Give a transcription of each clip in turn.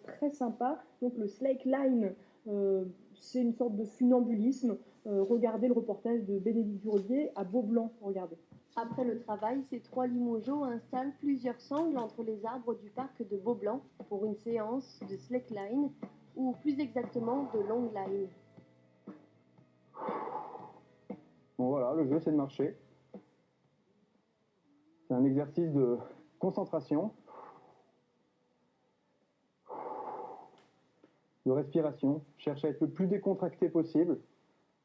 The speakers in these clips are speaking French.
très sympa. Donc le slackline, c'est une sorte de funambulisme. Regardez le reportage de Bénédicte Durovier à Beaublanc, regardez. Après le travail, ces trois limogeaux installent plusieurs sangles entre les arbres du parc de Beaublanc pour une séance de slackline, ou plus exactement de longline. Bon voilà, le jeu c'est de marcher. C'est un exercice de concentration, de respiration. Cherche à être le plus décontracté possible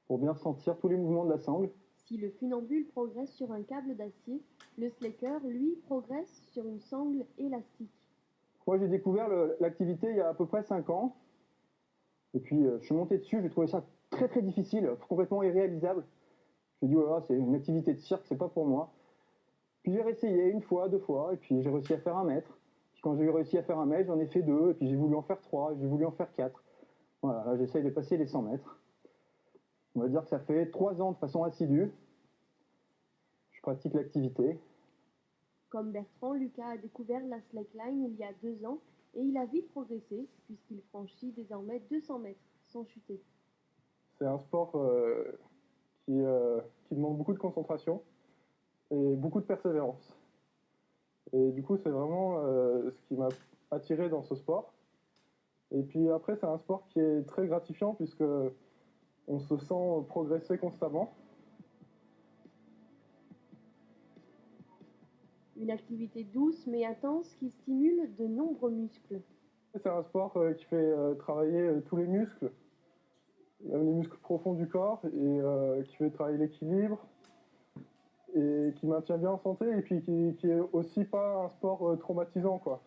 pour bien ressentir tous les mouvements de la sangle. Si le funambule progresse sur un câble d'acier, le slacker, lui, progresse sur une sangle élastique. Moi j'ai découvert l'activité il y a à peu près 5 ans. Et puis je suis monté dessus, j'ai trouvé ça très très difficile, complètement irréalisable. Je me suis dit voilà, c'est une activité de cirque, c'est pas pour moi. Puis j'ai réessayé une fois, 2 fois, et puis j'ai réussi à faire 1 mètre. Puis quand j'ai réussi à faire 1 mètre, j'en ai fait 2, et puis j'ai voulu en faire 3, et j'ai voulu en faire 4. Voilà, là j'essaye de passer les 100 mètres. On va dire que ça fait 3 ans de façon assidue. Je pratique l'activité. Comme Bertrand, Lucas a découvert la slackline il y a 2 ans et il a vite progressé puisqu'il franchit désormais 200 mètres sans chuter. C'est un sport qui demande beaucoup de concentration et beaucoup de persévérance. Et du coup, c'est vraiment ce qui m'a attiré dans ce sport. Et puis après, c'est un sport qui est très gratifiant puisque on se sent progresser constamment. Une activité douce mais intense qui stimule de nombreux muscles. C'est un sport qui fait travailler tous les muscles profonds du corps, et qui fait travailler l'équilibre, et qui maintient bien en santé, et puis qui est aussi pas un sport traumatisant, quoi.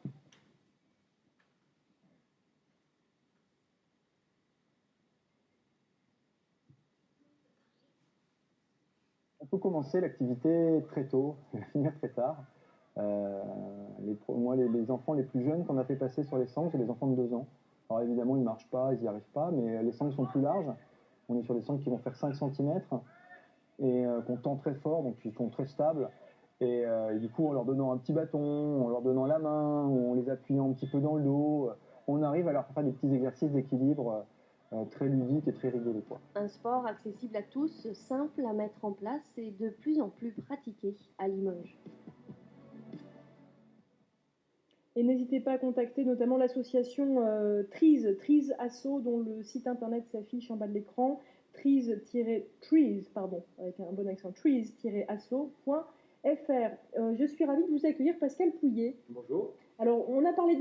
On peut commencer l'activité très tôt et la finir très tard. Moi, les enfants les plus jeunes qu'on a fait passer sur les sangles, c'est les enfants de 2 ans. Alors évidemment, ils ne marchent pas, ils n'y arrivent pas, mais les sangles sont plus larges. On est sur des sangles qui vont faire 5 cm et qu'on tend très fort, donc ils sont très stables. Et du coup, en leur donnant un petit bâton, en leur donnant la main, ou en les appuyant un petit peu dans le dos, on arrive à leur faire des petits exercices d'équilibre très ludiques et très rigolos, quoi. Un sport accessible à tous, simple à mettre en place et de plus en plus pratiqué à Limoges. Et n'hésitez pas à contacter notamment l'association Trees Asso, dont le site internet s'affiche en bas de l'écran, trees, avec un bon accent, trees-asso.fr. Je suis ravie de vous accueillir, Pascal Pouillet. Bonjour. Alors, on a parlé